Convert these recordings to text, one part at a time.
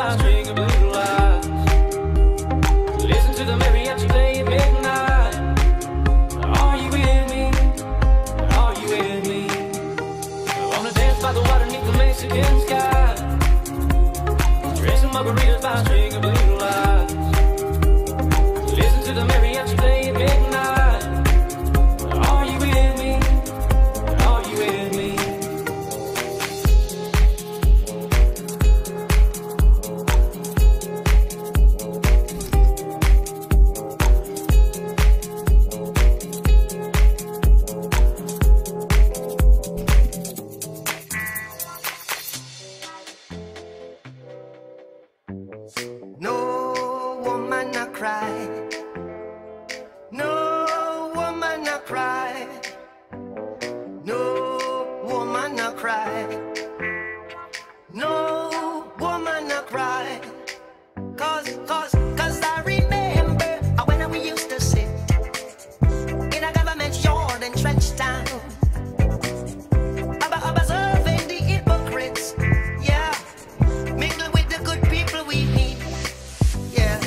by a string of blue lights. Listen to the mariachi play at midnight. Are you with me? Are you with me? I wanna dance by the water beneath the Mexican sky. Drinking margaritas by a string of blue lights. Listen to the mariachi play at midnight. Are you with me? Are you with me? No woman not cry. No woman not cry. No woman not cry. No woman not cry. Cause I remember when we used to sit in a government yard in Trenchtown, observing the hypocrites, yeah, mingle with the good people we need, yeah.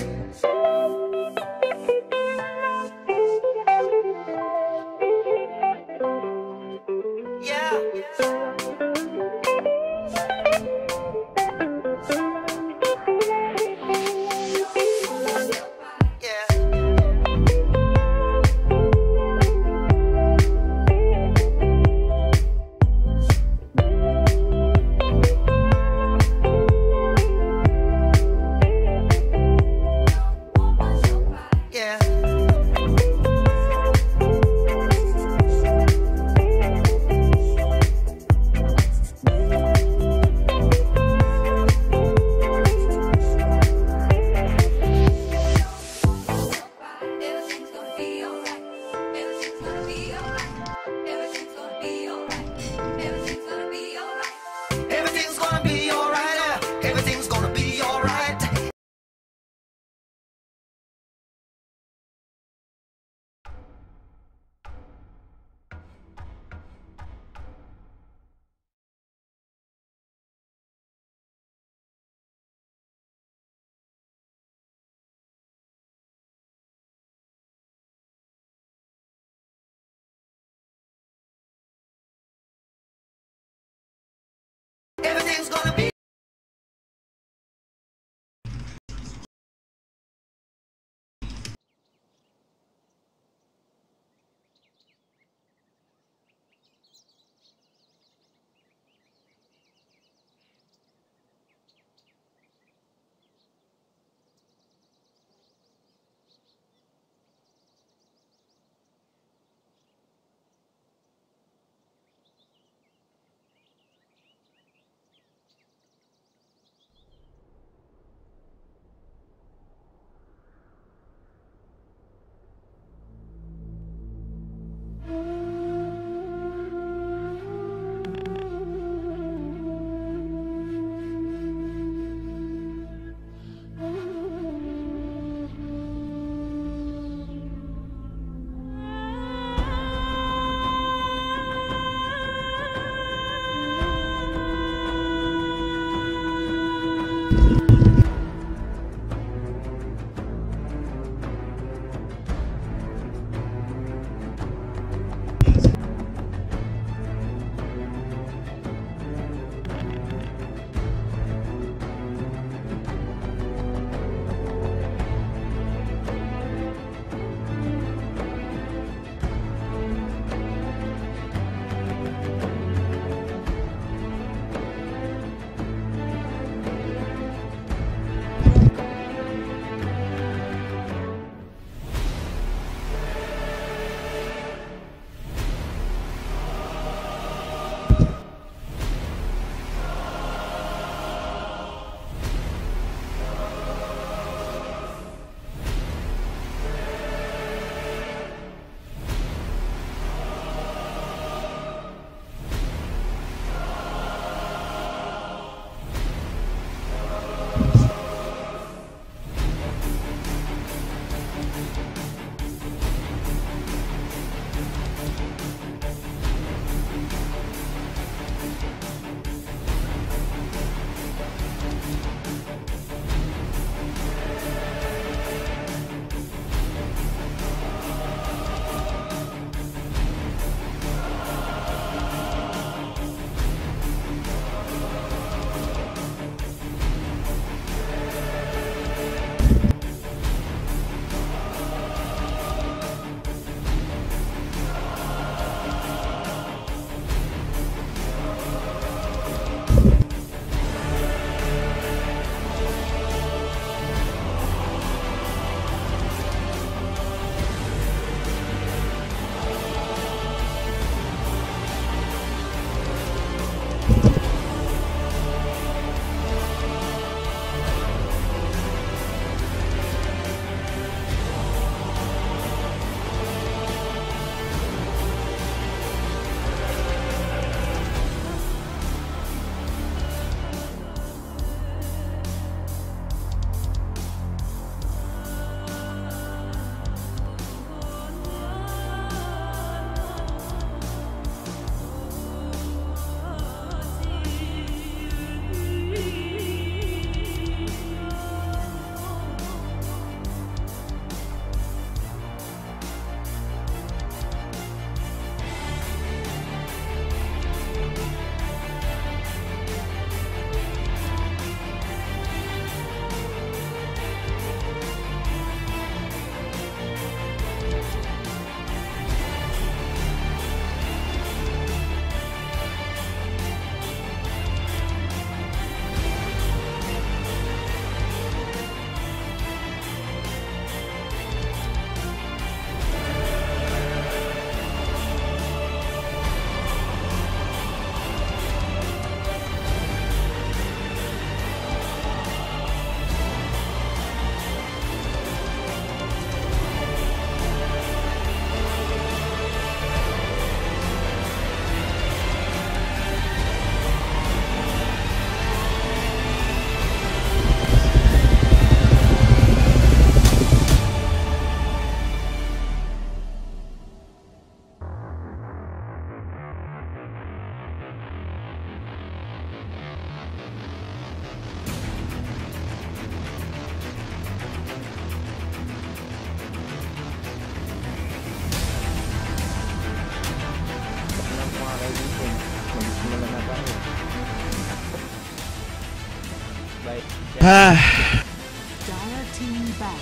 fight. Dire team ban.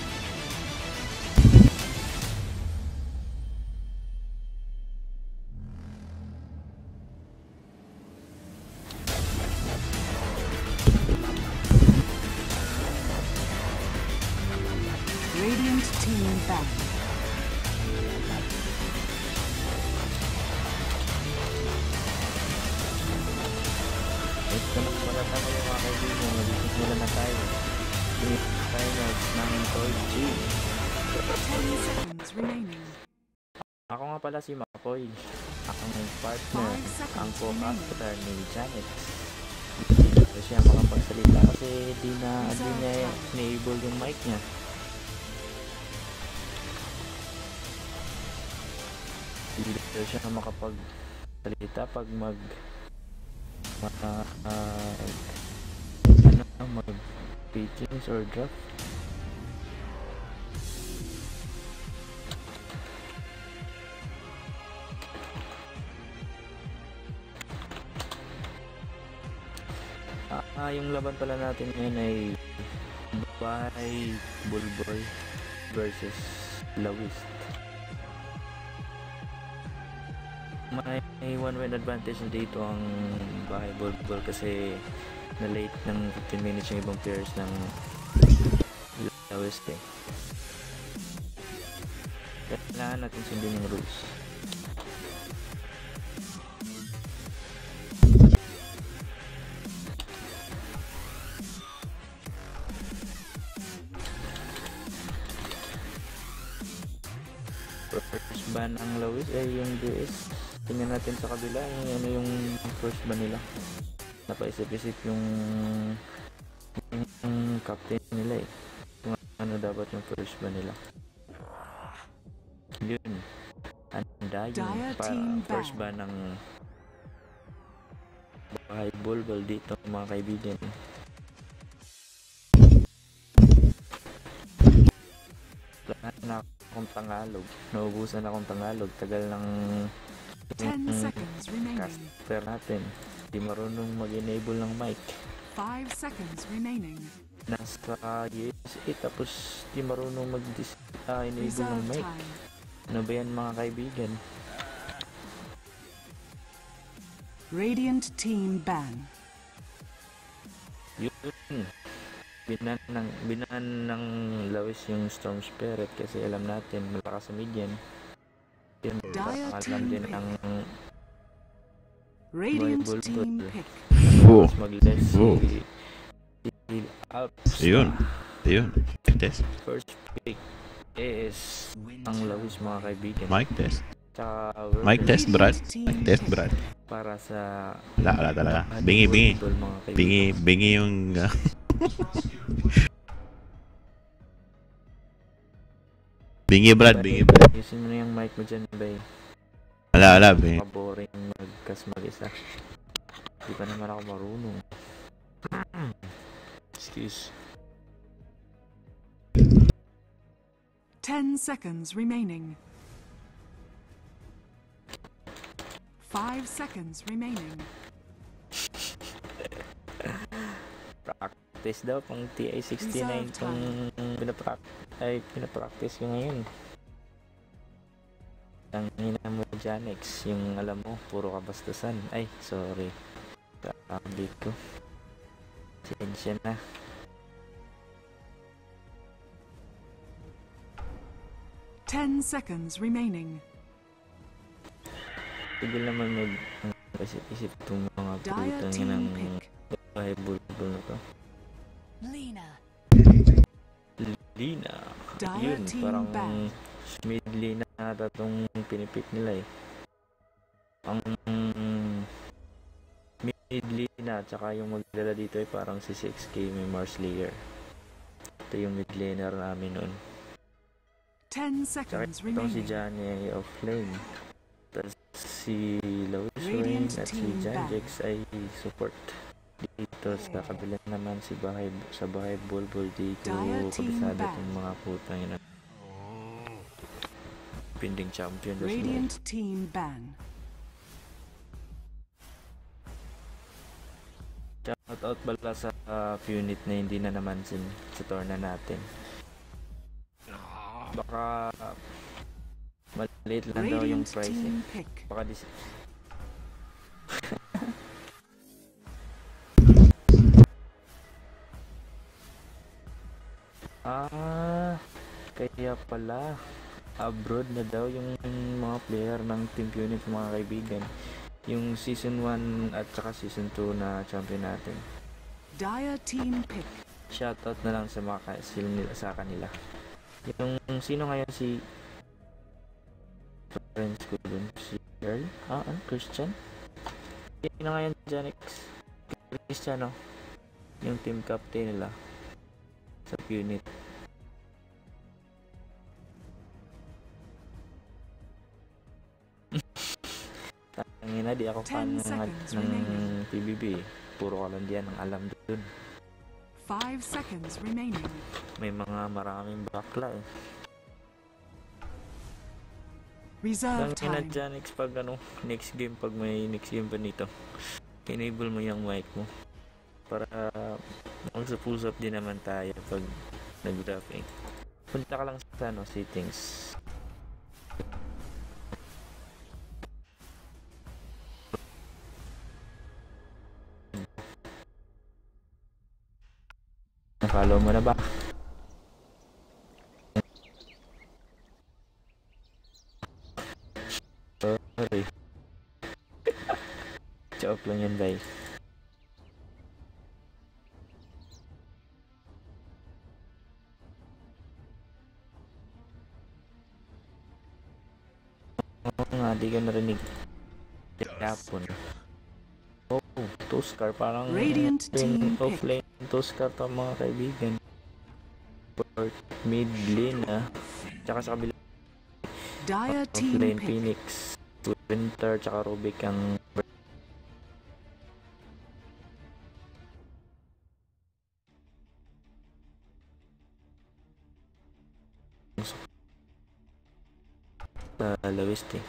Radiant team ban. Ito na pala tayo mga kaibigan. Nag-isip muna na tayo. Tayo ng Toy G. 10 seconds remaining. Ako nga pala si Makoy. Ang partner, 5 seconds ang remaining. co-captain ni Janet. Hindi siya makapagsalita kasi di niya enable yung mic niya. Hindi daw siya makapagsalita pag mag pitchings or draft. Yung laban pala natin ngayon ay Bahay Bulbul versus Lawis. May 1-win advantage na dito ang Bahay Bulbul kasi na late ng 15 minutes yung ibang players ng Lawis eh. Kailangan natin sundin yung rules. First ban ang Lawis ay yung DS. Tingnan natin sa kabila ano yung first ban nila. Napaisip-isip yung captain nila eh. Kung ano dapat yung first ban nila. Yun. Anda yung first ban ng Bahay Bulbul dito mga kaibigan. Wala na akong Tagalog. Naubusan akong Tagalog. Tagal ng 10 seconds remaining. caster natin. Di marunong mag-enable ng mic. 5 seconds remaining. Nasa USA tapos di marunong mag-enable ng Reserve mic. time. Ano ba yan mga kaibigan? Radiant team ban. Yun. Binan ng Lawis yung Storm Spirit kasi alam natin malakas sa mid yan. Yun, Dire alam din team ang Radiant Bulbul. team pick. mas mag-less si Alps. Ayun. Test. First pick is ang Lawis mga kaibigan. Mic test. Tsaka Mic test, Brad. Mic test, Brad. para sa Wala talaga. Bingi. Bulbul, mga kaibigan. Bingi yung... bingi, Brad. Ayusin mo na yung mic mo dyan, bay. Wala, bingi. Boring mag-isa. Di pa naman ako marunong. Excuse. 10 seconds remaining. 5 seconds remaining. Practice daw pang TI-69 kung pinapractice ko ngayon. Ang ina mo Janex, yung alam mo, puro kabastusan. Ay, sorry. Sabi ko. Sensya na. Ten seconds remaining. Tigil naman isip-isip itong mga Dire putang team ng pick. Bahay Bulbul na to. Lina. Lina. Dire Yun, team parang ban. mid Lina ata itong pinipick nila eh. Ang mid Lina tsaka yung magdala dito ay parang si 6K may Mars Layer. Ito yung mid laner namin noon. 10 Tsaka seconds itong si remaining. Johnny ay offlane. Tapos si Lawis Radiant Rain at si team Janjex ay support. Dito sa kabila naman si sa Bahay Bulbul dito Dire team kabisado ban. itong mga putang ina. Pending champion na sila. Radiant team ban. Shout Shoutout pala sa unit na hindi na naman sa tourna natin. Baka maliit lang daw yung Radiant price team eh. pick. Baka kaya pala abroad na daw yung mga player ng team unit, mga kaibigan. Yung season 1 at saka season 2 na champion natin. Dire team pick. Shoutout na lang sa mga sa kanila. Yung sino ngayon si friends ko dun, si Earl? Christian? Sino ngayon Janix? Christian, no? Yung team captain nila sa unit. Tangina, di ako fan 10 seconds ng remaining. PBB. Puro kalandian ang alam dun. 5 seconds remaining. May mga maraming bakla eh. Reserve Tangina time. Janix, pag next game, pag may next game pa nito, enable mo yung mic mo. Para magsapusap din naman tayo pag nag-drafting. Punta ka lang sa settings. Na-follow mo na ba? Sorry. Joke lang yun, bye. Oo nga, di ka narinig. Yapon. Oh, Tuskar, parang Radiant team pick. offlane Tuskar to mga kaibigan. Port mid lane tsaka sa kabila Dire team offlane pick. Phoenix, Winter tsaka Rubik ang Lawiste.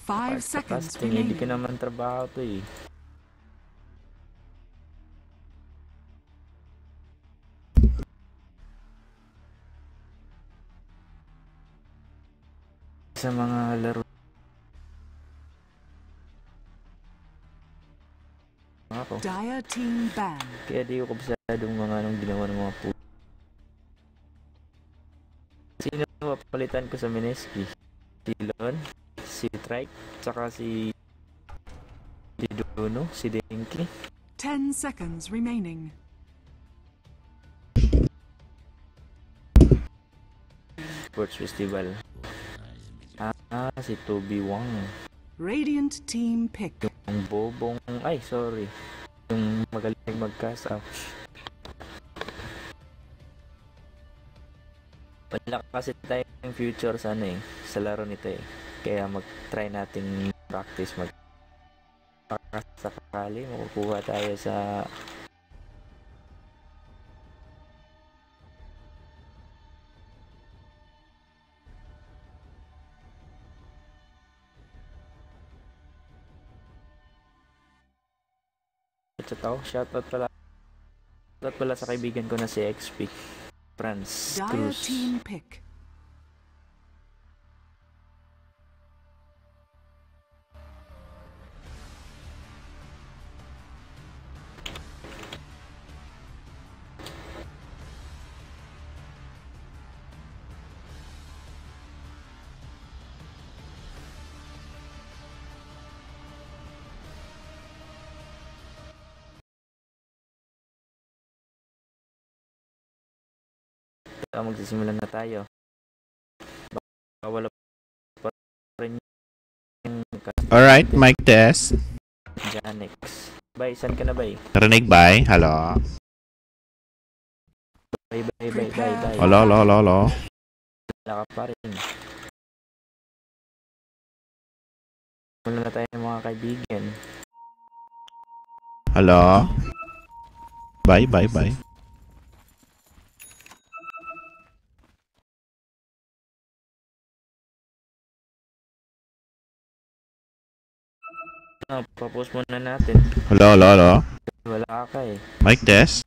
Five seconds Casting, hindi ka remaining. naman trabaho to eh. Sa mga laro ako. Dire team ban. Kaya di ko kabsadong mga ginawa ng mga Sino mapalitan ko sa Mineski? Si Lon, si Trike, tsaka si Dono, si Denki. 10 seconds remaining. Sports Festival. Si Toby Wang. Radiant team pick. Yung bobong, sorry. Yung magaling mag-cast up. Wala kasi tayong future sa sa laro nito eh. Kaya mag-try nating practice sakali makukuha tayo sa shoutout pala sa kaibigan ko na si XP Franz Dire Cruz. team pick. Magsisimula na tayo. Baka wala pa rin yung Alright, mic test. Janex. Bay, saan ka na bay? Narinig ba? Hello? Bay. Hello? Wala ka pa rin. Wala na tayo mga kaibigan. Hello? Bye, bye, bye. Papost muna natin. Hello, hello, hello. Wala ka eh. Mic test.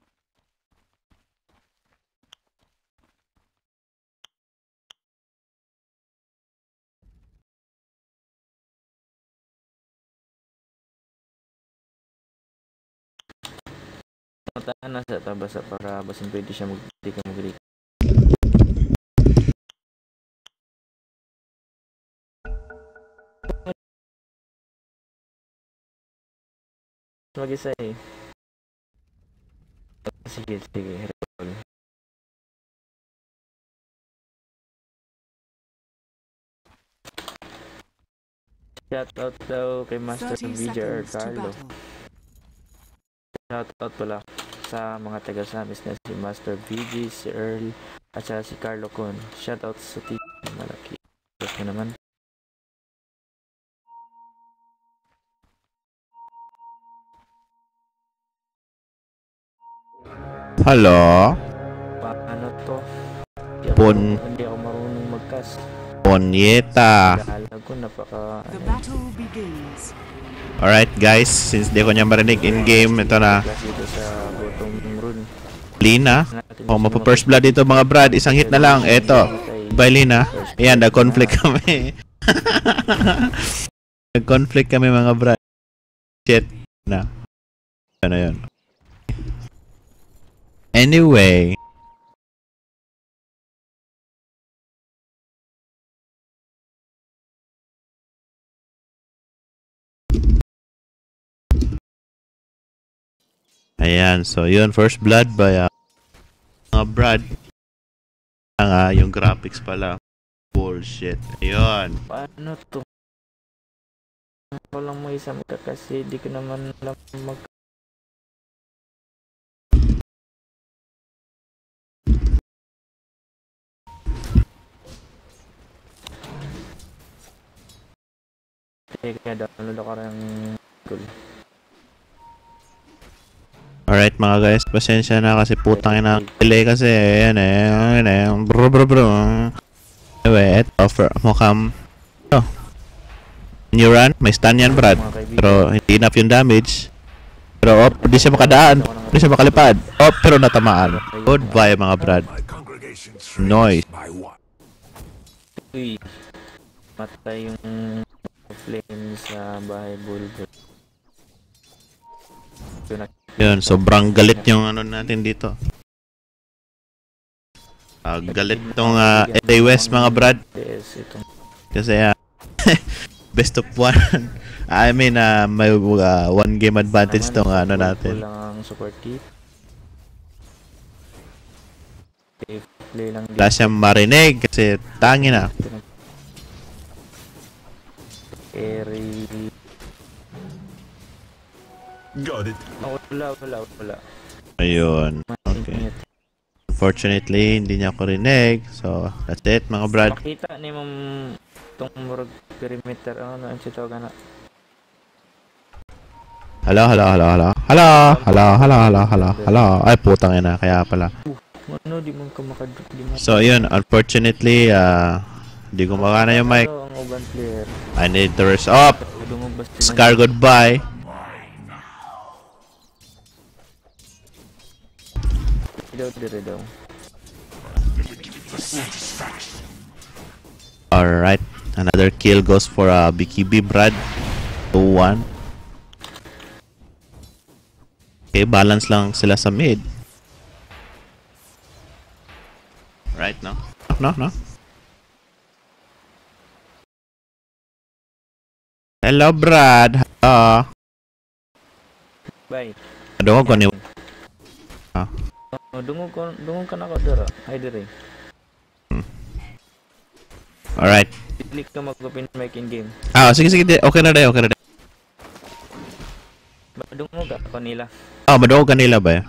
Mataan na sa tabasa para basin pwede siya di ka mag-read. Mag-isa eh. Sige, sige. Roll. Shoutout daw kay Master 30 VJR seconds to Carlo. battle. Shoutout pala sa mga taga-Samis na si Master VG, si Earl, at saka si Carlo Con. Shoutout sa team. Malaki. Shoutout mo naman. Hello. Paano to? Hindi ako marunong mag-cast. Ponyeta. Kala ko napaka... The battle begins. Alright guys, since di ko niya marinig in-game, ito na. Klase ito sa bottom rune. Lina. Oh, mapa-first blood dito mga brad. Isang hit na lang. Eto. Bye Lina. Ayan, nag-conflict kami. Nag-conflict kami mga brad. Shit. Na. Ano yun? Anyway. Ayan, so yun, first blood by mga brad. Yung graphics pala. Bullshit. Ayun. Paano to? Ako lang mo isang ka kasi di ko naman alam mag... Kaya download ako ng Google. Alright mga guys, pasensya na kasi putang ina delay kasi ayan bro. Anyway, offer mukhang new run, may stun yan brad. Pero hindi enough yung damage. Pero di siya makadaan, di siya makalipad. Pero natamaan. Goodbye mga brad. Noise. Uy, matay yung flame sa bahay bulbul. Yun, sobrang galit yung ano natin dito. Galit tong LA West mga brad. Kasi best of one. I mean, may one game advantage tong ano natin. Kulang ang support kit. Wala siyang marinig kasi tangi na. Carry. Got it. Wala. Ayun. Okay. Unfortunately, hindi niya ako rinig. So, that's it mga brad. Makita ni mong itong murag perimeter. Ano ang sitawagan na? Hello. Ay, putang ina. Kaya pala. Ano, di mo ka makadrop. So, yun. Unfortunately, di ko makana yung mic. Ang uban player. I need to rest up. Scar, goodbye. Dire daw. Alright. Another kill goes for BKB Brad. 2-1. Okay, balance lang sila sa mid. Right, no? No? Hello, Brad. Hello. Bye. Dungog ko ni... Dungog ka na ko dira. Ay dire. Alright. Click ka mag-open mic in game. Sige. Okay na dayo. Dungog ka nila. Madungog ka nila ba?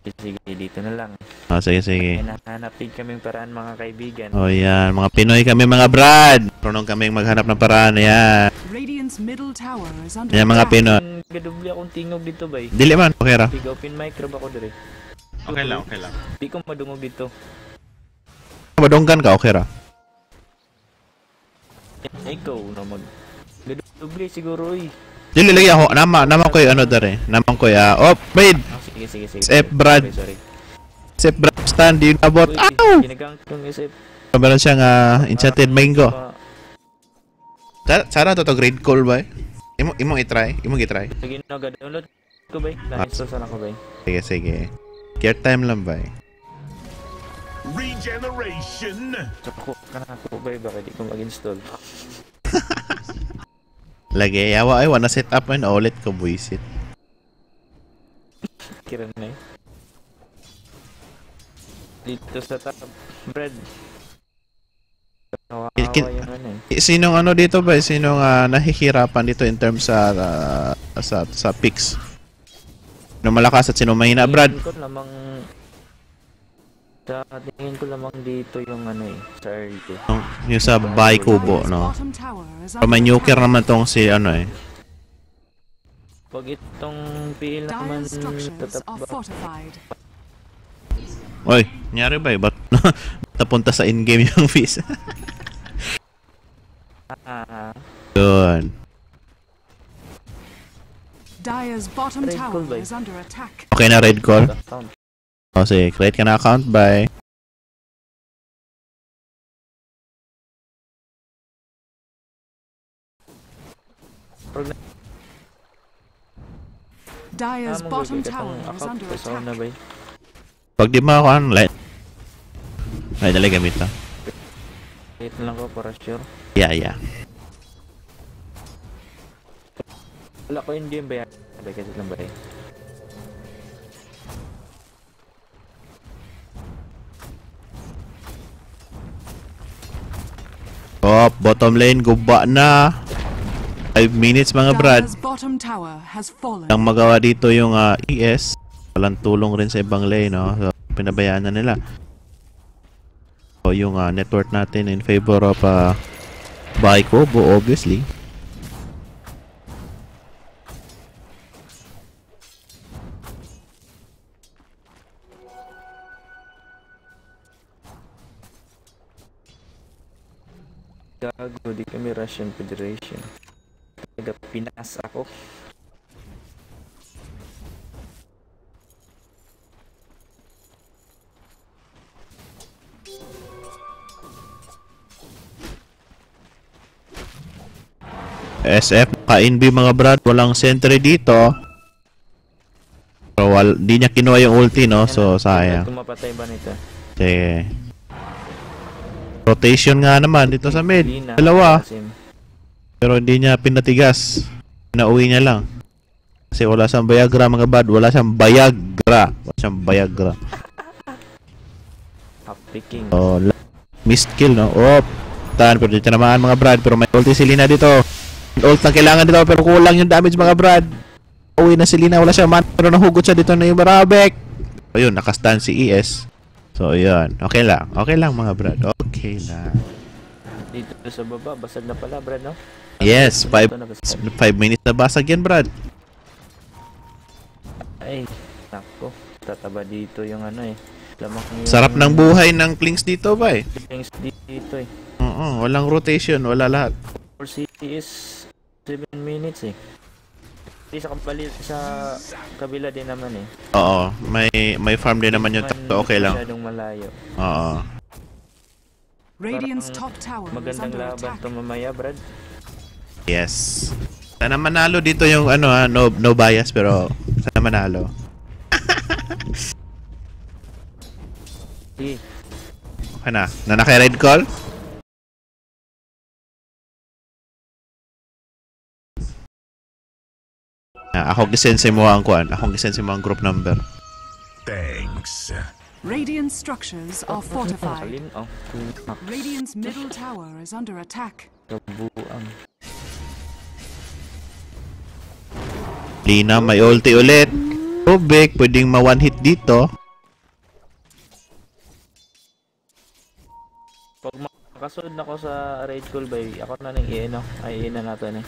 Sige, dito na lang. Oh, sige, sige. Hinahanap din kaming paraan mga kaibigan. Oh, yan. Mga Pinoy kami, mga Brad. Marunong kaming maghanap ng paraan. Yan. Radiant's middle tower is under Yan, mga attack. Pinoy. Gadubli akong tingog dito ba eh. Dili man. Okay ra. Big open mic ba ako dire? Okay lang, okay lang. Di ko madungog dito. Madunggan ka, okay ra. Ikaw na mag... Gadubli siguro eh. Dili lagi ako. Naman ko yung ano dare. Naman ko yung... Oh, wait. Ah, sige. SF Brad. Sorry. SF Brad stand. Di abot. Uy, Ow! ginagamit kong SF. Meron siyang enchanted mango. Sana to grade call ba? Imong i-try? Imong i-try? Sige na, download ko ba? Na-install sana ko ba? Sige, sige. Care time lang ba? Regeneration. So ako ba? Baka di ko mag-install. Lagi, yawa ay wanna set up and ulit ko buisit. Kira na eh. Dito sa top, Brad. Nawawa yung ano eh. Sinong ano dito ba? Sinong nahihirapan dito in terms sa picks? Sino malakas at sino mahina, Brad? Tingin ko lamang dito yung ano eh, sa early. Yung sa Bay Kubo, no? Bottom tower is Pero may nuker naman tong si ano eh. Pag itong PL naman Dire structures are tataba. fortified. Oy, nangyari ba eh? Ba't napunta sa in-game yung fees? Yun. Dire's bottom Red tower call ba? is under attack. Okay na red call? Account. O sige, create ka na account by... Dire's bottom tower is under Kasama na attack. ba eh? Pag di mo ako ano, light. Ay, dali gamit na. Wait na lang ko para sure. Yeah. Wala ko yung game ba yan? Kasi lang ba eh? Oh, bottom lane, guba na. 5 minutes mga Brad. Dire's bottom tower has fallen. Ang magawa dito yung ES. Walang tulong rin sa ibang lane, no? So, pinabayaan na nila. So, yung network natin in favor of Bay Kubo, obviously. Gago, di kami Russian Federation. Taga Pinas ako. SF, ka-NB mga Brad, walang sentry dito. Pero di niya kinuha yung ulti, no? So, sayang. Kung mapatay ba nito? Sige. Rotation nga naman dito sa mid. Hindi na. Dalawa. Kasi Pero hindi niya pinatigas. Pinauwi niya lang. Kasi wala siyang Viagra mga Brad. Wala siyang Viagra. half picking. Oh, missed kill, no? Oh, tan. Pero dito naman mga Brad. Pero may ulti si Lina dito. Ult na kailangan dito. Pero kulang yung damage mga Brad. Uwi na si Lina. Wala siyang man. Pero nahugot siya dito na yung Barabek. Ayun, nakastan si ES. So, yun. Okay lang mga Brad. Okay lang. Dito sa baba, basag na pala, Brad, no? Yes, Ito na basag. 5 minutes na basag yan, Brad. Ay, nako. Tataba dito yung ano eh. Lamang yung... Sarap ng buhay ng Plings dito ba eh. Things dito eh. Oo, walang rotation, wala lahat. 4 is 7 minutes eh. Sa kabila din naman eh. Oo, may farm din naman yung takto, okay lang. Masyadong malayo. Oo. Radiant's Parang top tower is Magandang under laban attack. to mamaya, Brad. Yes. Sana manalo dito yung ano no bias pero sana manalo. Sige. Okay na. Naka-red call? Ako gisense mo ang kuan. Ako gisense mo ang group number. Thanks. Radiant structures are fortified. Alin? Oh, Radiant's middle tower is under attack. kabuang. Lina, may ulti ulit. Rubik, pwedeng ma-one hit dito. Pag makasunod na ako sa Raid Call by, ako na nang i-ano. Ay, na natin eh.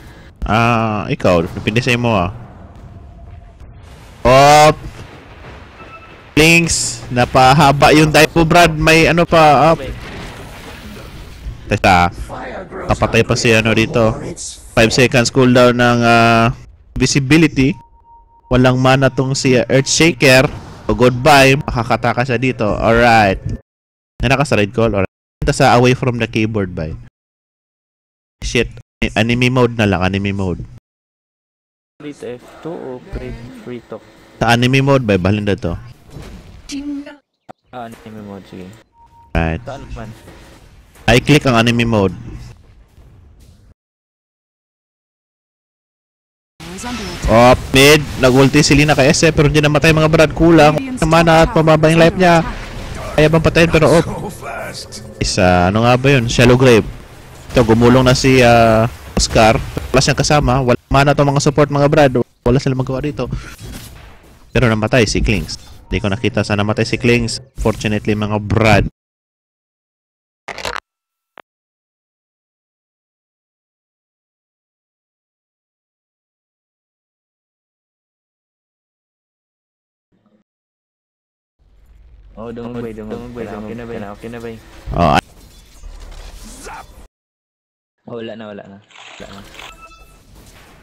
Ikaw, napinisay mo Op! Links, napahaba yung dive mo, Brad. May ano pa, up. Teka, kapatay pa si ano dito. 5 seconds cooldown ng visibility. Walang mana tong si Earthshaker. So, goodbye, makakataka siya dito. Alright. Naka sa Raid Call. Alright. Punta sa away from the keyboard by. Shit. Anime mode na lang, anime mode. Dito F2 o free talk? Sa anime mode by, bahalin na to. Anime mode, sige. Right. Saan man? I-click ang anime mode. Is under attack. Mid. Nag-ulti si Lina kay SF pero hindi namatay mga brad. Kulang. Mana at pababa yung life niya. Kaya bang patayin pero Isa, ano nga ba yun? Shallow Grave. Ito, gumulong na si Oscar. Wala siyang kasama. Wala mana to mga support mga brad. Wala sila magawa dito. Pero namatay si Klings. Hindi ko nakita saan namatay si Klings. Fortunately mga brad. Oh, dumagway. Okay na ba? Oh, Oh, wala na.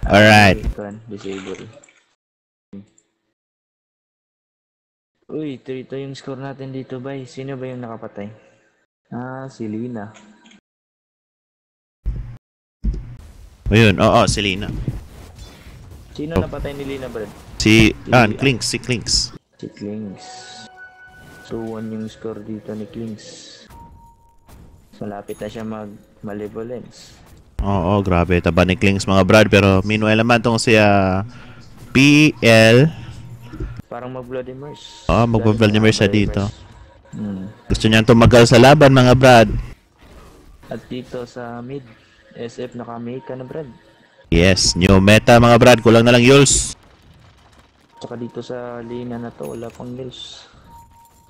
alright. Disable. Uy, 3-2 yung score natin dito, bay. Sino ba yung nakapatay? Si Lina. Ayun, oo, si Lina. Sino napatay ni Lina, Brad? Si Klings. Si Klings. So, 1 yung score dito ni Klings. Malapit na siya mag-malevolence. Oo, grabe. Taba ni Klings mga brad. Pero meanwhile naman itong si PL. Parang mag-blood immerse. Oo, mag-blood immerse siya dito. Hmm. Gusto niyang tumagal sa laban mga brad. At dito sa mid, SF naka-make ka na, Brad. Yes, new meta mga brad. Kulang na lang Yules. Tsaka dito sa Lina na to, wala pang Mills.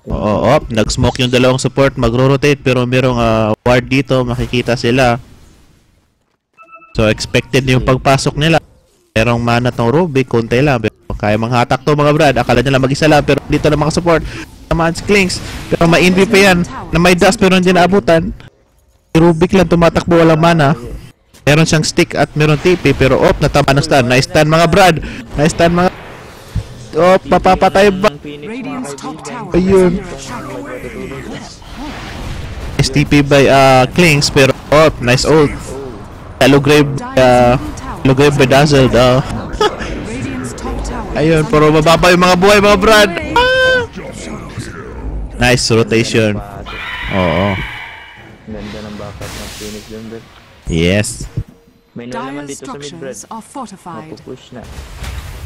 Oo, nag-smoke yung dalawang support. Magro-rotate pero merong ward dito. Makikita sila. So, expected yung pagpasok nila. Merong mana tong Rubik. Kunti lang. Pero kaya manghatak to mga brad. Akala nila mag-isa lang. Pero dito na mga support. Naman si Klings. Pero may envy pa yan. Na may dust pero hindi naabutan. Si Rubik lang tumatakbo. Walang mana. Meron siyang stick at meron TP. Pero natama ng stun. Nice stun mga brad. Nice stun mga... papapatay ba? Radiant's top tower Ayun. is under attack. STP by Klings pero nice ult. Hello Grave by Dazzle daw. Radiant's top tower. Ayun, pero mababa yung mga buhay mga brad. Nice rotation. Oo. Ganda ng backup ng Phoenix dun, Brad. Yes. May naman Dire's dito sa mid, Brad. structures are fortified. Mapupush na.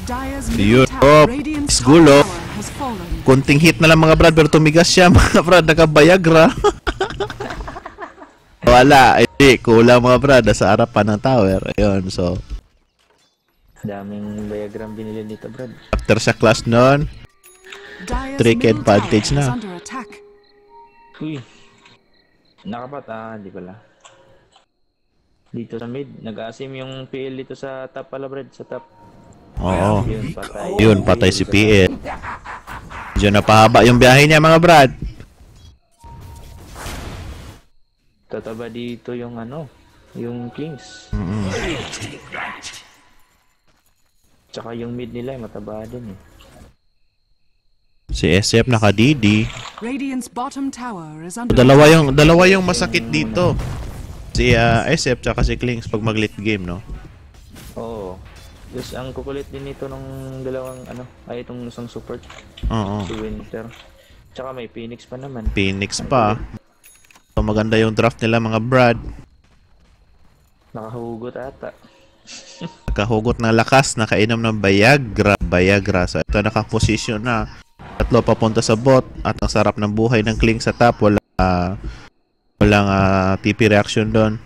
Dire's Yun. middle tower. Radiant's top Gulo. tower has fallen. Kunting hit na lang mga brad pero tumigas siya mga brad. Nakabayagra. Wala. Hindi. Kulang mga brad. Sa harapan ng tower. Ayun. So, Daming diagram binili dito, Brad. after sa class nun, Dire's trick middle advantage tower is na. under attack. Uy. Nakapat, di pala. Dito sa mid, nag-asim yung PL dito sa top pala, Brad. Sa top. Oo. Yun, patay. Yun, patay si PL. Medyo napahaba yung biyahe niya mga brad. Tataba dito yung yung Kings. Tsaka yung mid nila, mataba din eh. Si SF naka-DD. Radiant's bottom tower is under Dalawa yung masakit dito. Si SF tsaka si Klings pag mag-late game, no? Oo. Yes, ang kukulit din nito nung dalawang itong isang support. Oo. Si Winter. Tsaka may Phoenix pa naman. Phoenix pa. So, maganda yung draft nila mga brad. Nakahugot ata. Nakahugot ng lakas, nakainom ng Viagra. So ito nakaposisyon na. Tatlo papunta sa bot at ang sarap ng buhay ng Klings sa top. Walang TP reaction doon.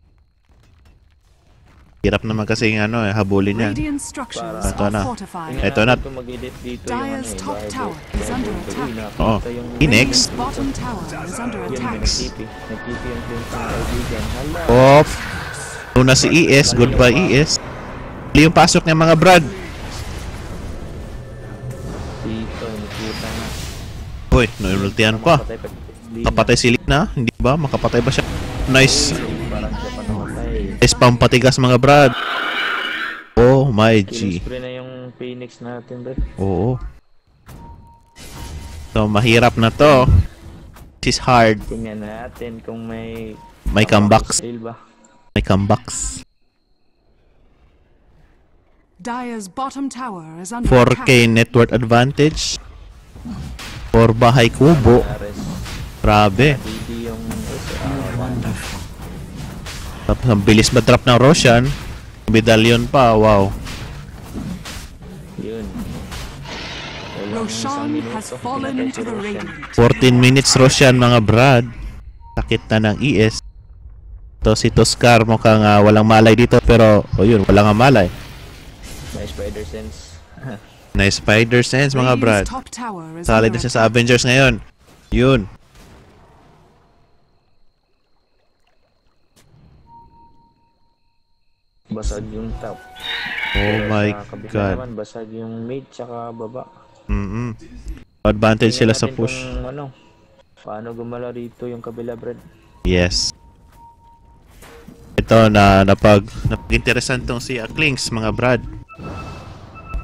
Hirap naman kasi yung habulin yan. Radiant structures Ito na. are fortified. Ito na. Kung mag-edit dito Dyer's yung top tower is under attack. Oo. Phoenix. Radiant's bottom tower is under Yun, may attack. nag-TP yung team sa kaibigan. Hala. Off. Una si ES. Goodbye ES. Huli yung pasok ng mga Brad. Dito, nakita na. Uy, nainultihan pa. Patay pa. Kapatay si Lina. Hindi ba? Makapatay ba siya? Nice. Parang siya pa namatay. Nice pampatigas mga Brad. Oh my G. Kinaspray na yung Phoenix natin, bro. Oo. So, mahirap na to. This is hard. Tingnan natin kung may... May comebacks. Sale ba? May comebacks. Dyer's bottom tower is under 4K attack. net worth advantage. 4 bahay kubo. Ares. Grabe. DD yung... Tapos ang bilis ba-drop ng Roshan. Medallion pa. Wow. Yun. Roshan has fallen to the radiant. 14 minutes Roshan mga Brad. Sakit na ng ES. To si Toscar mukhang walang malay dito pero yun, walang malay. May spider sense. Nice spider sense mga Brad. Radiant's top tower is Sali under na siya sa attack. Avengers ngayon. Yun. Basag yung top. Oh Pero my sa kabila God. naman, basag yung mid tsaka baba. Advantage sila Tingnan sa natin push. kung paano gumala rito yung kabila, Brad. Yes. Ito napag-interesan tong si Klings mga Brad.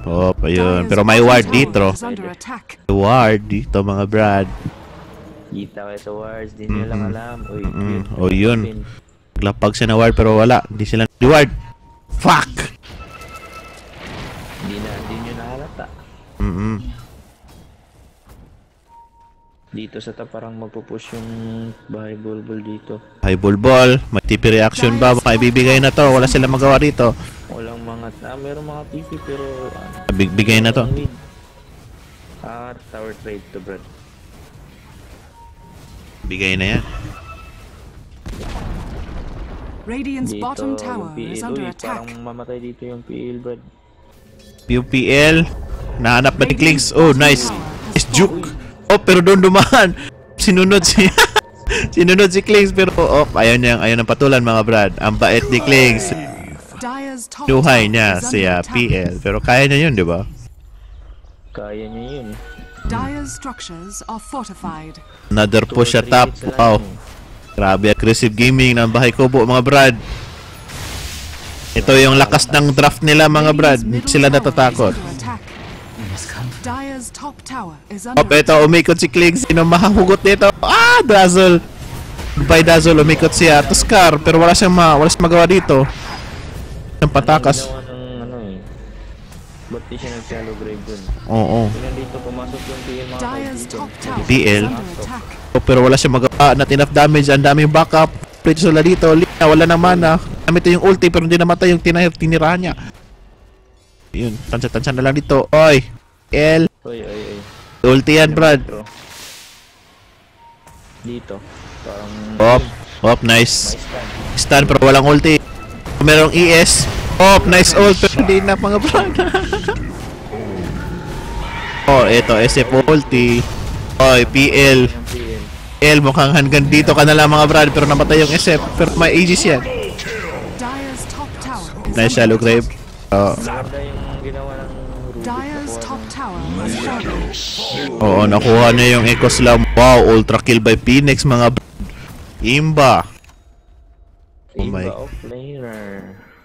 Oh, ayun. Dyer's Pero may bottom ward tower dito. is under attack. Ward dito mga Brad. Kita kayo sa wars, di nyo lang alam. Uy, yun. Oh, yun. Naglapag siya na ward pero wala. Hindi sila reward. Fuck! Di nyo nahalata. Dito sa top parang magpupush yung bahay bulbul dito. High ball. May TP reaction ba? Baka ibibigay na to. Wala sila magawa dito. Walang mga, meron mga TV pero Bigay na to. walang mid. Tower trade to Brad. Bigay na yan. Radiant's Dito, bottom yung tower PL. is under Uy, attack. parang mamatay dito yung PL, Brad. PUPL. Nahanap ba ni Klings? Oh, nice. Nice juke. Oh, pero doon dumaan. Sinunod si Klings pero ayaw nang patulan mga Brad. Ang bait ni Klings. Dyer's top Duhay tower niya is si under attack. PL. Pero kaya niya yun, di ba? Kaya niya yun. Dyer's structures are fortified. Another push at top. 2 or 3 hits Wow. lang yun. Grabe, aggressive gaming ng bahay kubo mga Brad. Ito yung lakas ng draft nila mga Brad. Hindi Radiant's sila middle tower is natatakot. under attack. Dyer's top tower is under Oh, ito, umikot si Klings. Sino mahahugot dito? Dazzle. Goodbye, Dazzle. Umikot siya. Toscar. Pero wala siyang magawa dito. Siyang patakas. Ginawa ng ba't di siya nag-shallow grave dun? Oo. Tingnan dito, pumasok yung PL mga Dyer's kaibigan. top tower PL. is under attack. Oh, pero wala siyang magawa. Not enough damage. Ang daming backup. Plate sila dito. Lina, wala ng mana. Gamit yung ulti pero hindi namatay yung tinirahan niya. Yun. Tansya-tansya na lang dito. Oy. L. Oy. Ulti yan, Brad. Dito. Parang... Op, nice. May stand. Stun pero walang ulti. Merong ES. Nice ult pero hindi na mga Brad. Ito, SF ulti. PL. Yung PL. L, mukhang hanggang dito ka na lang mga Brad pero namatay yung SF. Pero may Aegis yan. Dyer's top tower is Nice under shallow grave. Maganda yung ginawa ng Ruby. Dyer's top tower is falling. Oo, nakuha niya yung Echo Slam. Wow, ultra kill by Phoenix mga Brad. Imba. Oh my. Iba offlaner.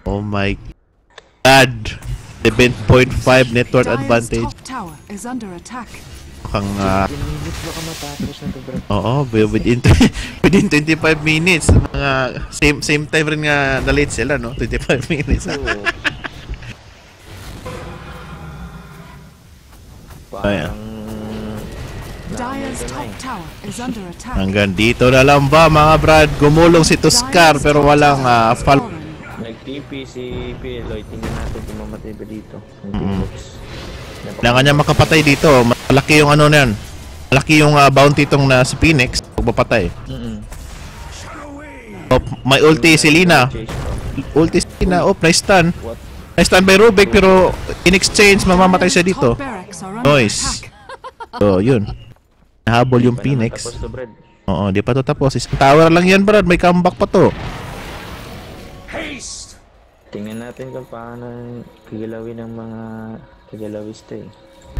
Oh my God. 7.5 net worth Dyer's advantage. top tower is under attack. Mukhang 10 minutes baka matapos na to, bro. oo, within 25 minutes. Mga same time rin nga na late sila, no? 25 minutes. Oo. Ayan. Parang... Dyer's top tower is under attack. Hanggang dito na lang ba mga Brad? Gumulong si Toscar pero walang fall. Nag-TP si Piloy. Tingnan natin kung mamatay ba dito. Ang Phoenix. Kailangan niya makapatay dito. Malaki yung ano na yan. Malaki yung bounty tong na si Phoenix. Pagpapatay. Mm-mm. May ulti si Lina. Chase ko. ulti Selena. Oh, nice stun. What? Nice stun by Rubik, pero in exchange, mamamatay siya dito. Top barracks are under Noise. attack. So, yun. Nahabol yung Pa naman Phoenix. tapos to, Brad. Oo, di pa to tapos. Isang tower lang yan, Brad. May comeback pa to. Tingnan natin kung paano gagalawin ng mga kagalawista eh.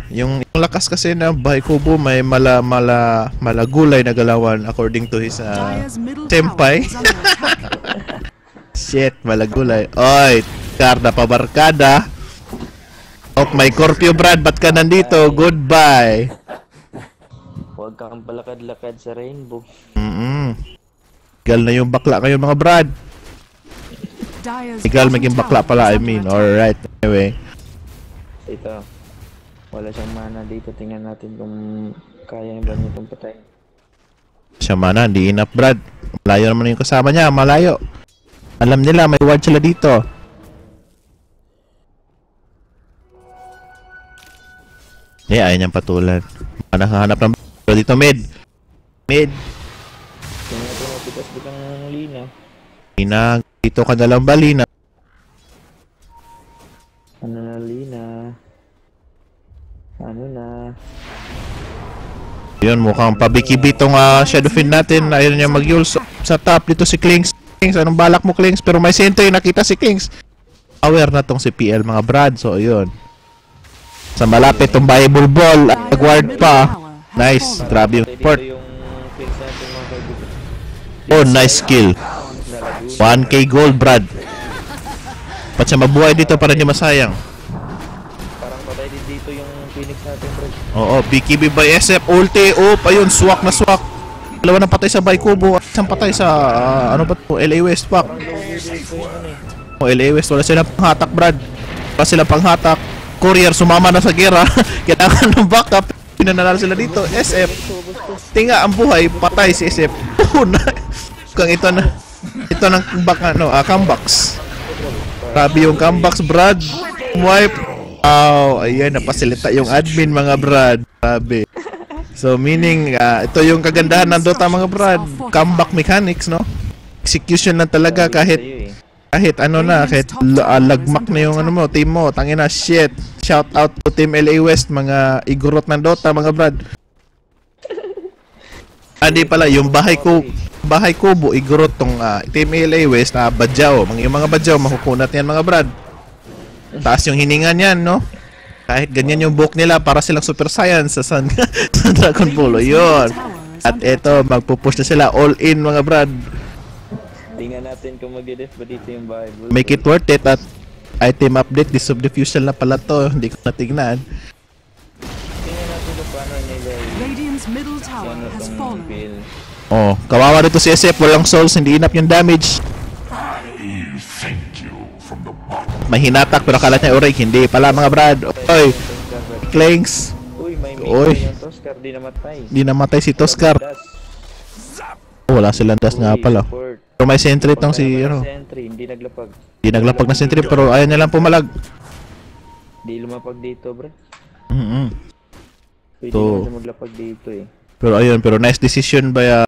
Yung lakas kasi na Baikubo may malagulay na galawan according to his Dire's middle senpai. tower is under attack. Shit, malagulay. Oy, Karda pabarkada. Oh, may Corpio, Brad. Ba't ka nandito? Goodbye. Huwag kang palakad-lakad sa rainbow. Gal na yung bakla kayo mga Brad. Dire's Gal bottom maging tower bakla pala, is I under mean. attack. Alright, anyway. Ito. Wala siyang mana dito. Tingnan natin kung kaya ba niya itong patay. Siya mana, hindi enough, Brad. Malayo naman yung kasama niya, malayo. Alam nila, may ward sila dito. Ayaw niyang patulan. Hanap ng dito, mid. Mid. Tingnan natin ang pitas bigang lina. Lina, dito ka na lang ba, Lina? Ano na lina? Ano na? Yun, mukhang pabiki-bi tong Shadowfiend natin. Ayaw niya mag-ul sa top. Dito si Klings. Klings, anong balak mo, Klings? Pero may sentry, nakita si Klings. Aware na tong si PL, mga Brad. So, yun. Sa malapit tong Bible Ball. Nag-ward pa. Nice. Grabe yung support. Dito yung clicks natin mga kaibigan. Oh, nice kill. 1k gold, Brad. Ba't siya mabuhay dito para hindi masayang? Parang patay din dito yung Phoenix natin, bro. Oo, BKB by SF. Ulti. Oh, ayun. Swak na swak. Dalawa na patay sa Baikubo. At isang patay sa, ano ba to? LA West. Fuck. Oh, LA West. Wala silang panghatak, Brad. Wala silang panghatak. Courier, sumama na sa gera. Kailangan ng backup. Pinananalo sila dito. SF. Tinga ang buhay. Patay si SF. Oh, kung ito na. Ito ng comebacks. Grabe yung comebacks, Brad. Wipe. Wow. Ayan, napasilita yung admin, mga Brad. Grabe. So, meaning, ito yung kagandahan ng Dota, mga Brad. Comeback mechanics, no? Execution lang talaga kahit ano na, kahit lagmak na yung ano mo, team mo, tangina, shit. Shout out to Team LA West, mga igurot ng Dota, mga Brad. Hindi pala, yung bahay kubo, igurot tong Team LA West, badyaw. Yung mga badyaw, makukunat yan, mga Brad. Taas yung hininga niyan, no? Kahit ganyan yung book nila, para silang super saiyan sa Dragon Ball. Yun. At eto, magpupush na sila all in, mga Brad. Tingnan natin kung mag-def ba dito yung Bible. Make it worth it at item update, this subdifusal na pala to. Hindi ko natignan. Tingnan natin kung paano nila Radiant's middle tower ano has tong fallen. build. Oh, kawawa dito si SF, walang souls, hindi enough yung damage. May hinatak pero akala niya Urig, hindi pala, mga Brad. Oy, Klings. Uy, may Oy. mate yung Toscar, di namatay. Di namatay si Toscar. Das. Oh, wala silang das nga pala. Support. Pero may sentry tong si, Pagka ano, naman sentry, hindi naglapag. di naglapag na sentry pero ayaw niya lang pumalag. Di lumapag dito, bro. Pwede So- naman siya maglapag dito eh. Pero ayun, pero nice decision by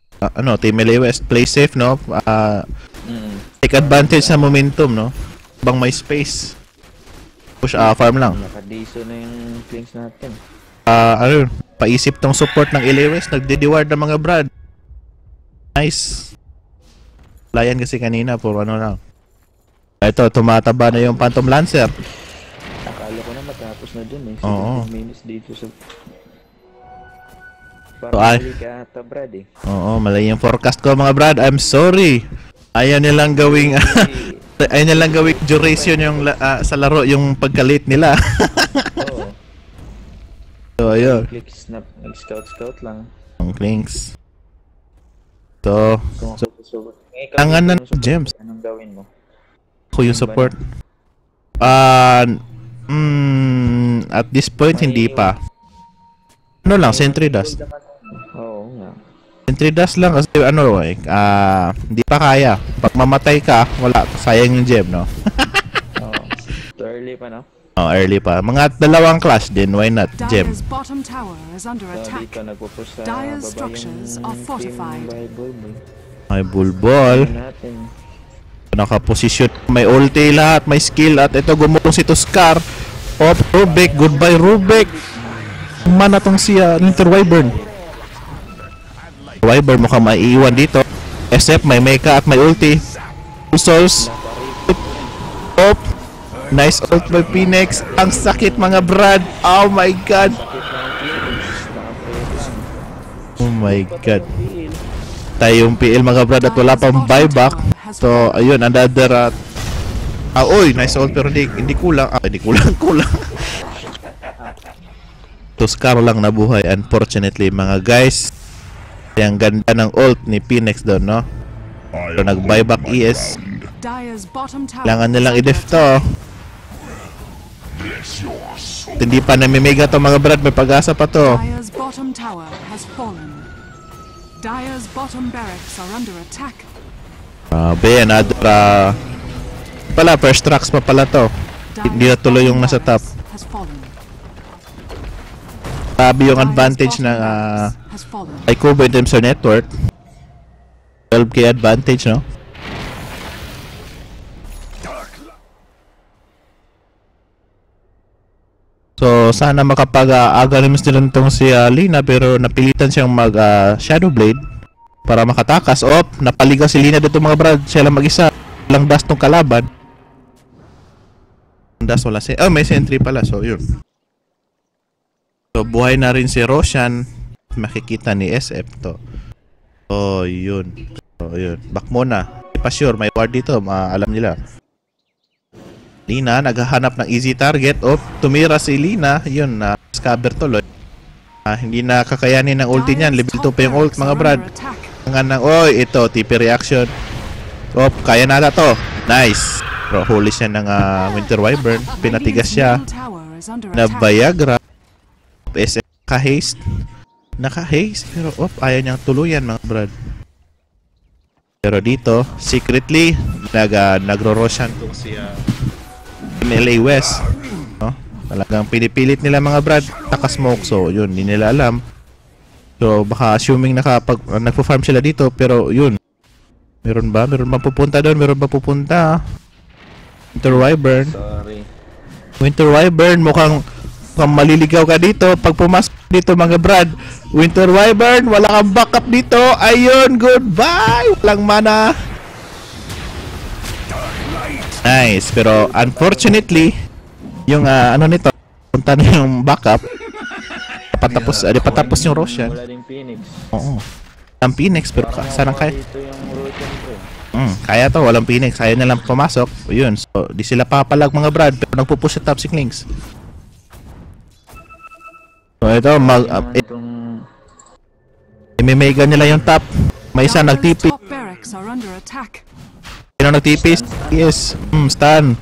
Team LA West. Play safe, no? Take advantage sa momentum, no? Bang may space. Push farm lang. Nakadiso na yung flanks natin. Ano, paisip tong support ng LA West, nagde-deward ng mga Brad. Nice. Layan kasi kanina, puro ano lang. Ito, tumataba na yung Phantom Lancer. Akala ko na matapos na dun eh. Oo. 17 minutes dito sa... So, Parang mali ka ata, Brad eh. Oo, mali yung forecast ko, mga Brad. I'm sorry. Ayaw nilang gawing... ayaw nilang gawing duration yung sa laro, yung pagkalit nila. Oo. So, ayun. Click snap, nag-scout lang. Ang links. So, Kung so kailangan kailangan ng gems. Anong gawin mo? Ako yung support. At this point, hindi pa. Ano lang, Sentry Dust. Oo nga. Sentry Dust lang kasi ano hindi pa kaya. Pag mamatay ka, wala, sayang yung gem, no? Oo. Too early pa, no? Oh, early pa. Mga dalawang clash din, why not? Gem. Dire's bottom tower is under So attack. dito nagpupush sa Dire's baba structures yung are fortified. Team Bible. May bulbol. Tingnan natin. Nakaposisyon, may ulti lahat, may skill. At ito gumulong si Tuskar. Rubik, goodbye Rubik. Mana tong si Winter Wyvern. Wyvern mukhang maiiwan dito. SF, may mecha at may ulti. Souls. Nice ult by Phoenix. Ang sakit mga brad. Oh my god. Oh my god. Tayong PL mga brad at wala pang buyback. So ayun, another oy, nice ult pero hindi kulang. Hindi kulang. Tuskar lang nabuhay unfortunately mga guys. Ang ganda ng ult ni Phoenix doon, no? So nag-buyback ES. Kailangan nilang i-def to. Hindi pa namimega to mga brad, may pag-asa pa to. Dire's bottom tower has fallen. Dire's bottom barracks are under attack. Another pala, first tracks pa pala to. Hindi na tuloy yung nasa top. Sabi yung advantage ng Aikubo in terms of network. 12k advantage, no? So sana makapag-agarims nila nitong si Lina, pero napilitan siyang mag Shadow Blade para makatakas. Napaligaw si Lina dito mga brad. Siya lang mag-isa. Walang dash tong kalaban. Dash wala siya. May sentry pala. So yun. So buhay na rin si Roshan. Makikita ni SF to. So yun. Back muna. Hindi pa sure. May ward dito. Alam nila. Lina, naghahanap ng easy target. Tumira si Lina. Yun, scaber tuloy. Hindi na kakayanin ng ulti niyan. Level 2 pa yung ult, mga brad. Ito, TP reaction. Kaya nata to. Nice. Pero huli siya ng Winter Wyvern. Pinatigas siya. Na Viagra. SM naka-haste. Naka-haste. Pero ayaw niyang tuluyan, mga brad. Pero dito, secretly, nagro-roshan to si LA West, no? Talagang pinipilit nila mga brad, taka-smoke. So yun, hindi nila alam. So baka assuming nagpo-farm sila dito, pero yun, meron ba pupunta doon? Meron ba pupunta? Winter Wyvern. Winter Wyvern, mukhang maliligaw ka dito pag pumasok dito mga brad. Winter Wyvern, wala kang backup dito. Ayun, goodbye. Walang mana. Nice, pero unfortunately yung nito, punta na yung backup. Patapos yung Roshan. Wala rin Phoenix. Oo. Ang Phoenix, pero sarang kaya. Kaya to, walang Phoenix. Kaya na lang pumasok. Yun, so di sila papalag mga brad, pero nagpupush sa top si Klings. So ito, imimega nila yung top. May isa nag-TP. Sino nag-TP? Yes. Stun.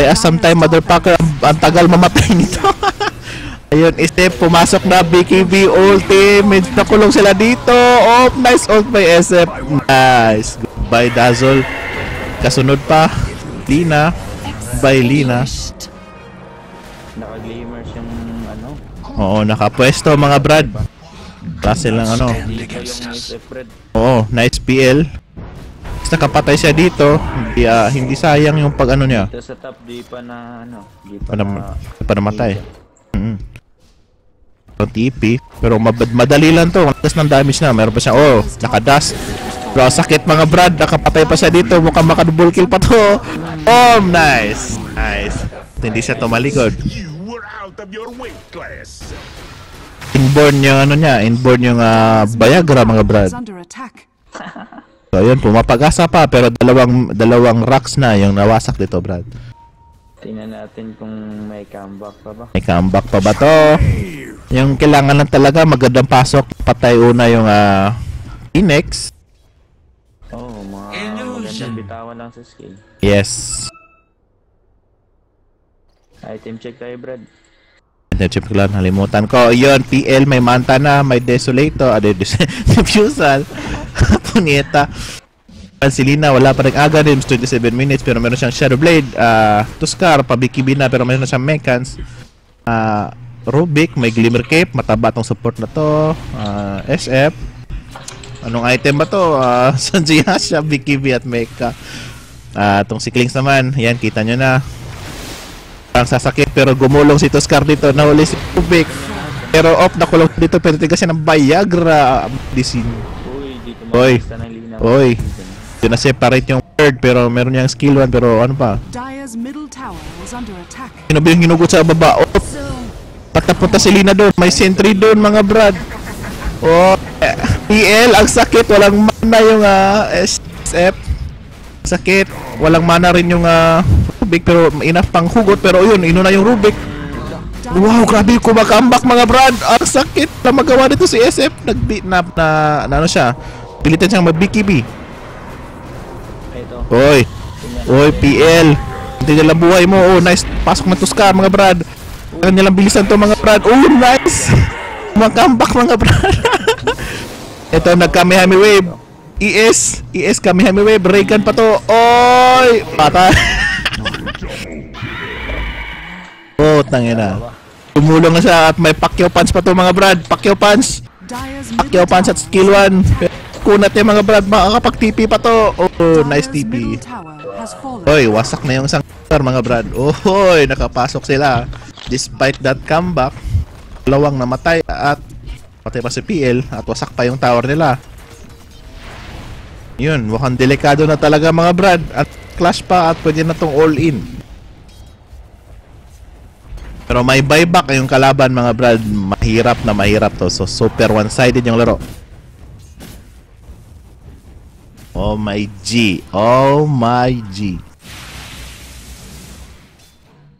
Kaya sometime motherfucker, ang tagal mamatay nito. Ayun, step, pumasok na BKB ultimate. Nakulong sila dito. Nice ult by SF. Nice. Goodbye Dazzle. Kasunod pa, Lina. By Lina. Naka-glimmer siyang nakapwesto mga brad. Klase lang nice PL. Nakapatay siya dito. Hindi sayang yung pag niya. Ito sa top, di pa namatay. TP, pero madali lang to. Matas ng damage na. Meron pa siya, nakadas. Pero sakit mga brad, nakapatay pa siya dito. Mukhang maka-double kill pa to. Nice. Hindi siya tumalikod. Inborn yung inborn yung Viagra mga brad. So ayun, pumapag-asa pa, pero dalawang rocks na yung nawasak dito, brad. Tingnan natin kung may comeback pa ba. May comeback pa ba to? Yung kailangan lang talaga magandang pasok. Patay una yung Phoenix. Magandang bitawan lang sa skill. Yes. Item check tayo, brad. Item check lang, nalimutan ko. Yun, PL, may manta na, may desolator, diffusal. Punyeta. Si Lina, wala pa rin agarims, 27 minutes, pero meron siyang Shadow Blade. Tuskar, pabikibi na, pero meron siyang mechans. Rubik, may Glimmer Cape, mataba tong support na to. SF. Anong item ba to? Sanjiyasha, Bikibi at Mecha. Itong si Klings naman, yan, kita nyo na. Parang sasakit, pero gumulong si Tuskar dito. Nahuli si Rubik. Pero nakulong dito, pero tiga siya ng Viagra. Medicine. Uy, dito Oy. makikita ng linaw. Oy. Ito na-separate yung word, pero meron niyang skill 1, pero ano pa? Dire's middle tower is under attack. Sino ba yung ginugot sa baba? Patapunta si Lina doon. May sentry doon, mga brad. PL, ang sakit. Walang mana yung SF. Sakit. Walang mana rin yung Rubik, pero enough pang hugot. Pero yun, inuna yung Rubik. Wow, grabe yung kumakambak, mga brad. Ang sakit na magawa nito si SF. Nag-beat na ano siya. Pilitan siyang mag-BKB. Ito. Oy, PL. Hindi niya lang buhay mo. Oh, nice. Pasok na Tuskar, mga brad. Kanya lang bilisan to, mga brad. Oh, nice. Kumakambak, mga brad. Ito, nag-Kamehame Wave. ES Kamehame Wave. Raygun pa to. Oy! Patay. Oh, tangina. Tumulong na siya at may Pacquiao punch pa to, mga brad. Pacquiao punch. Dire's Pacquiao punch at skill 1. Kunat yung mga brad. Makakapag-TP pa to. Oh, nice TP. Oy, wasak na yung isang mga brad. Oy, nakapasok sila. Despite that comeback, dalawang namatay at patay pa si PL at wasak pa yung tower nila. Yun, mukhang delikado na talaga, mga brad. At clash pa at pwede na tong all-in. Pero may buyback yung kalaban, mga brad. Mahirap na mahirap to. So super one-sided yung laro. Oh my G. Oh my G.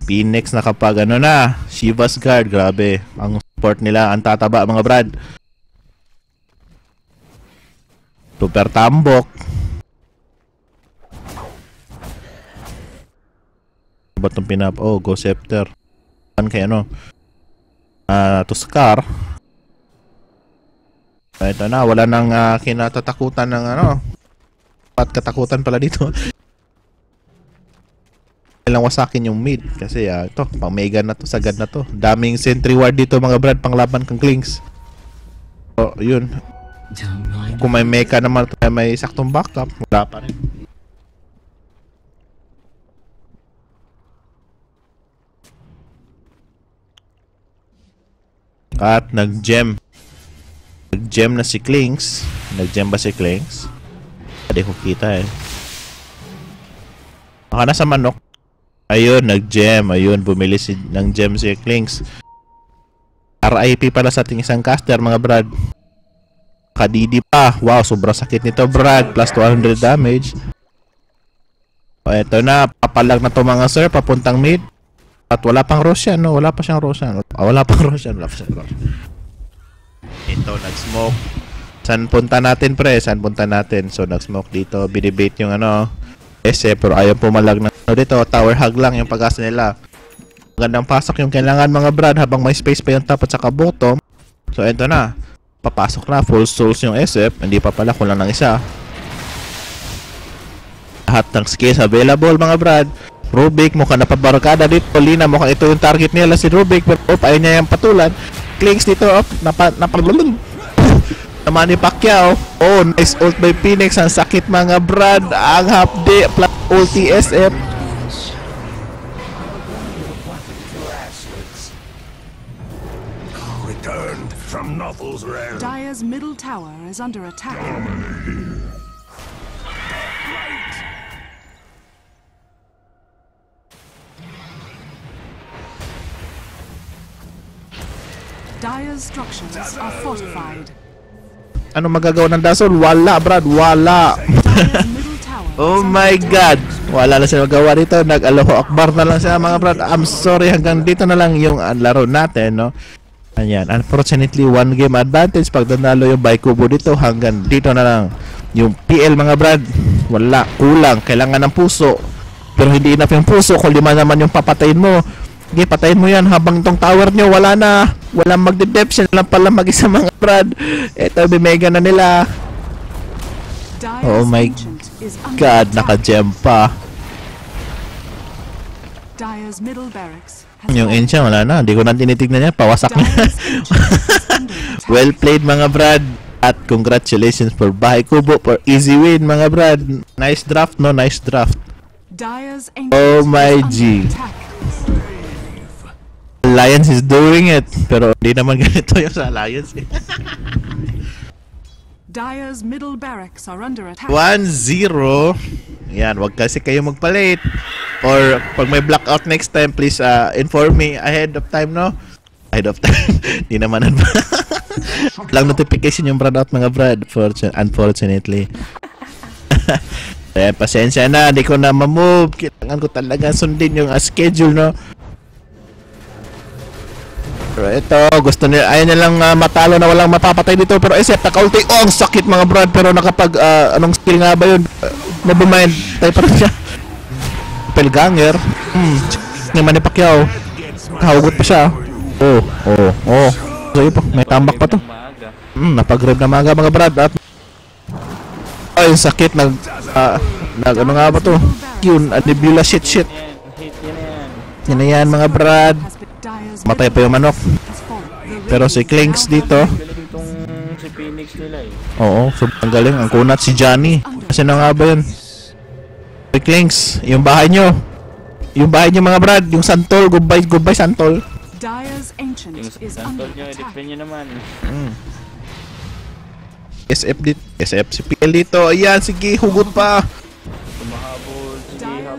Phoenix na kapag ano na, Shiva's Guard, grabe. Ang support nila, ang tataba, mga brad. Super tambok. Ba't itong pinap? Oh, Go Scepter. Kaya ano? Tuskar. Ito na, wala nang kinatatakutan ng ano. At katakutan pala dito. Kailang wasakin yung mid kasi ito pang mega na to, sagad na to. Daming sentry ward dito, mga brad, pang laban kang Klings. So yun, kung may mecha naman, may saktong backup, wala pa rin. At nag-gem na si Klings. Nag-gem ba si Klings? Hindi ko kita Baka nasa manok. Ayun, nag-gem. Ayun, bumili ng gem si Klings. RIP pala sa ating isang caster, mga brad. Kadidi pa. Wow, sobrang sakit nito, brad. Plus 200 damage. O, eto na. Papalag na to, mga sir. Papuntang mid. At wala pang Roshan, no? Wala pa siyang Roshan. Wala pang Roshan. Ito, nag-smoke. Saan punta natin, pre? Saan punta natin? So, nag-smoke dito. Binibait yung pero ayaw pumalag na dito. Tower hug lang yung pag-asa nila. Magandang pasok yung kailangan, mga brad, habang may space pa yung top at saka bottom. So, ito na. Papasok na. Full souls yung SF. Hindi pa pala, kulang ng isa. Lahat ng skills available, mga brad. Rubik, mukhang napabarkada dito. Lina, mukhang ito yung target nila, si Rubik. Pero, ayaw niya yung patulan. Klings dito, napalulun. Naman ni Pacquiao. Oh, nice ult by Phoenix. Ang sakit, mga brad. Ang half-day plus ulti SF. Returned from Nuffle's realm. Dire's middle tower is under attack. Dire's structures are fortified. Ano magagawa ng Dasol? Wala, brad. Wala. Dire's middle tower Oh my god. Wala na siya magawa dito. Nag-Allahu Akbar na lang siya, mga brad. I'm sorry. Hanggang dito na lang yung laro natin, no? Ayan. Unfortunately, one game advantage. Pag nanalo yung Baikubo dito, hanggang dito na lang. Yung PL, mga brad, wala. Kulang. Kailangan ng puso. Pero hindi enough yung puso. Kung lima naman yung papatayin mo, sige, patayin mo yan habang itong tower nyo wala na. Walang magde-deption lang pala mag-isa, mga brad. Ito, bimega na nila. Oh my god, naka-gem pa. Dire's middle barracks has Yung Enchant, wala na. Hindi ko na tinitignan niya. Pawasak na. Well played, mga brad. At congratulations for Baikubo for easy win, mga brad. Nice draft, no? Nice draft. Dyer's Oh Ancient my is under G. attack. Alliance is doing it. Pero hindi naman ganito yung sa Alliance eh. Dyer's middle barracks are under attack. 1-0. Yan, wag kasi kayo magpalit. Or pag may blackout next time, please inform me ahead of time, no? Ahead of time. Di naman lang notification yung brad out, mga brad. Unfortunately. Pasensya na, di ko na ma-move. Kailangan ko talaga sundin yung schedule, no? Pero ito, gusto nila, ayaw nilang matalo na walang mapapatay dito. Pero SF, naka-ulti. Oh, ang sakit, mga brad. Pero nakapag, anong skill nga ba yun? Never mind, tayo pa rin siya. Pelganger. Ni Manny Pacquiao. Nakahugot pa siya. Oh. So yun po, may comeback pa to. Napag-grab na maaga, mga brad. At ay, sakit. Ano nga ba to? Yun, Nebula shit. Yan na yan, mga brad. Matay pa yung manok. Pero si Clinks dito. Galing itong si Phoenix nila eh. Oo, sobrang galing. Ang kunat si Johnny. Kasi na nga ba yun? Si Clinks, yung bahay nyo. Yung bahay nyo, mga brad. Yung Santol. Goodbye Santol. Dyer's Ancient Yung is santol under nyo, attack. i-defend nyo naman. SF dito. SF si PL dito. Ayan, sige. Hugot pa. Tumahabol.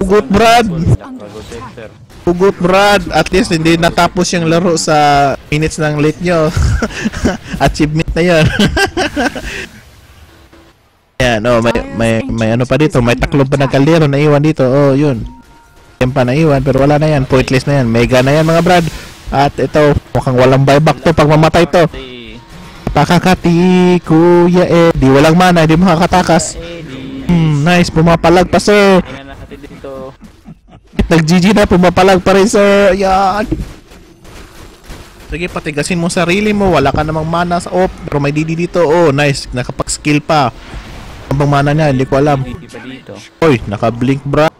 Hugot, Brad. Nakago center. Hugot, Brad. At least hindi natapos yung laro sa minutes ng late nyo. Achievement na yun. Ayan, oh, may ano pa dito. May taklob pa na kaldero na iwan dito. Oh, yun. Yan pa na iwan. Pero wala na yan. Pointless na yan. Mega na yan, mga brad. At ito, mukhang walang buyback to pag mamatay to. Pakakati, Kuya Eddie. Walang mana, hindi makakatakas. Nice, pumapalag pa, sir. Tingnan natin dito. Nag-GG na, pumapalag pa rin, sir. Yan. Sige, patigasin mo sarili mo. Wala ka namang mana sa off. Pero may DD dito. Oh, nice. Nakapag-skill pa. Ang bang mana niya, hindi ko alam. Hindi pa dito. Oy, naka-blink, bra.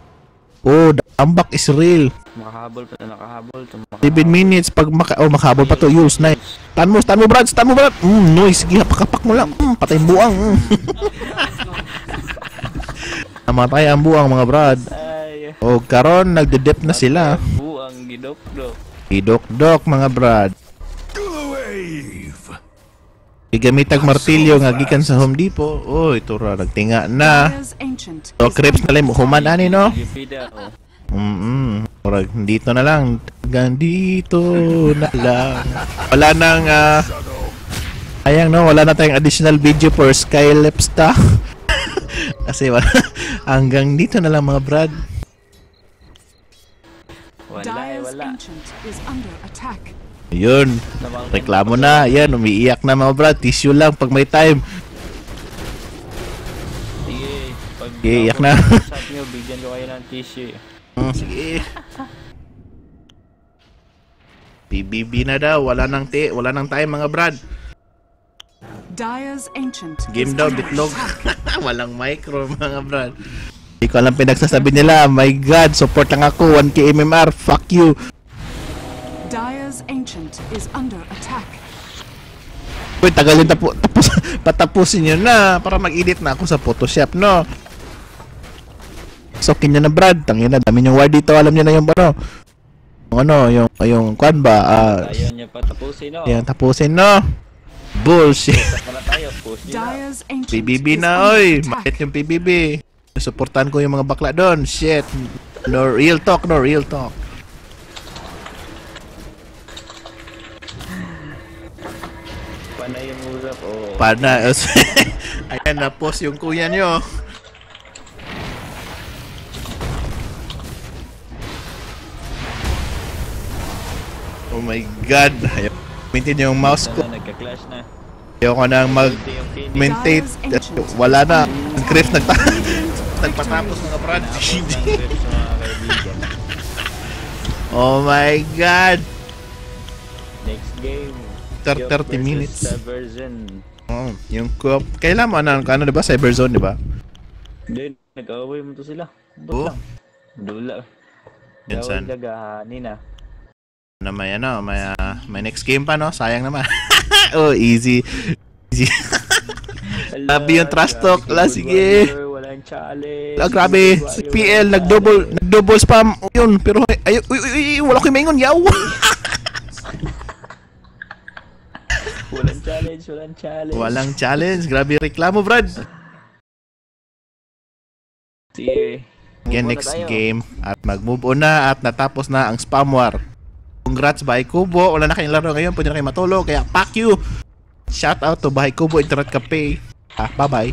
Oh, the comeback is real. Makahabol pa na nakahabol. 7 minutes pag makahabol pa to. Use, nice. Stun mo, Brad. Noise. Sige, pakapak mo lang. Patay ang buang. Namatay ang buang, mga brad. Ay. O, karon nagde-dep na sila. Buang gidok-dok. Idok-dok, mga brad. Gigamitag martilyo nga gikan sa Home Depot. Oh, ito ra nagtinga na. Dyer's Ancient So, is creeps na lang human ani, no? Gipida oh. Orag dito na lang. Dito na lang. Wala nang ayang, no, wala na tayong additional video for Skylepsta. Kasi hanggang dito na lang, mga brad. Dyer's Wala. Ancient is under attack. Ayun. Reklamo na. Yan, umiiyak na, mga brad. Tissue lang pag may time. Sige. Pag Iiyak na. Sabi nyo, bigyan ko kayo ng tissue. Sige. PBB na daw. Wala nang time, mga brad. Dyer's Ancient Game is daw, under bitlog. attack. Walang micro, mga brad. Hindi ko alam pinagsasabi nila. My God, support lang ako. 1K MMR. Fuck you. Dyer's Ancient is under attack. Uy, tagalin patapusin nyo na para mag-edit na ako sa Photoshop, no? So, kinya na, Brad. Tangina, dami yung word dito. Alam niyo na yung yung kwan ba? Ayaw niya pa tapusin, no? Yung tapusin, no? Bullshit. Wala tayo, post nyo na. Dyer's Ancient PBB is na, under oy. attack. Bakit yung PBB? Suportahan ko yung mga bakla doon. Shit. No real talk, no real talk. Panay yung usap, oh. Pana. Ayan, na-post yung kuya nyo. Oh my God. Ayaw maintain yung mouse ko. Nagka-clash na. Ayaw ko nang mag-maintain. Wala na. Ang Griff nagpatapos, mga brad. Oh my God. Next game. 30 minutes. Version. Oh, yung co-op. Kailan mo ano diba? Cyberzone, diba? Then, nag-away mo to sila. Oo. Dula. Minsan. Dawal gagahani na. Na may next game pa, no? Sayang naman. Oh, easy. Sabi yung trash talk. La, sige. Walang Walang challenge. Grabe, si PL nag-double spam yun, pero ay uy, wala ko maingon yaw. Walang challenge. Walang challenge, grabe reklamo, Brad. Sige. Again, Move on na next tayo. game at mag-move on na at natapos na ang spam war. Congrats Bahay Kubo, wala na kayong laro ngayon, pwede na kayo matulog, kaya fuck you. Shout out to Bahay Kubo Internet Cafe. Bye bye.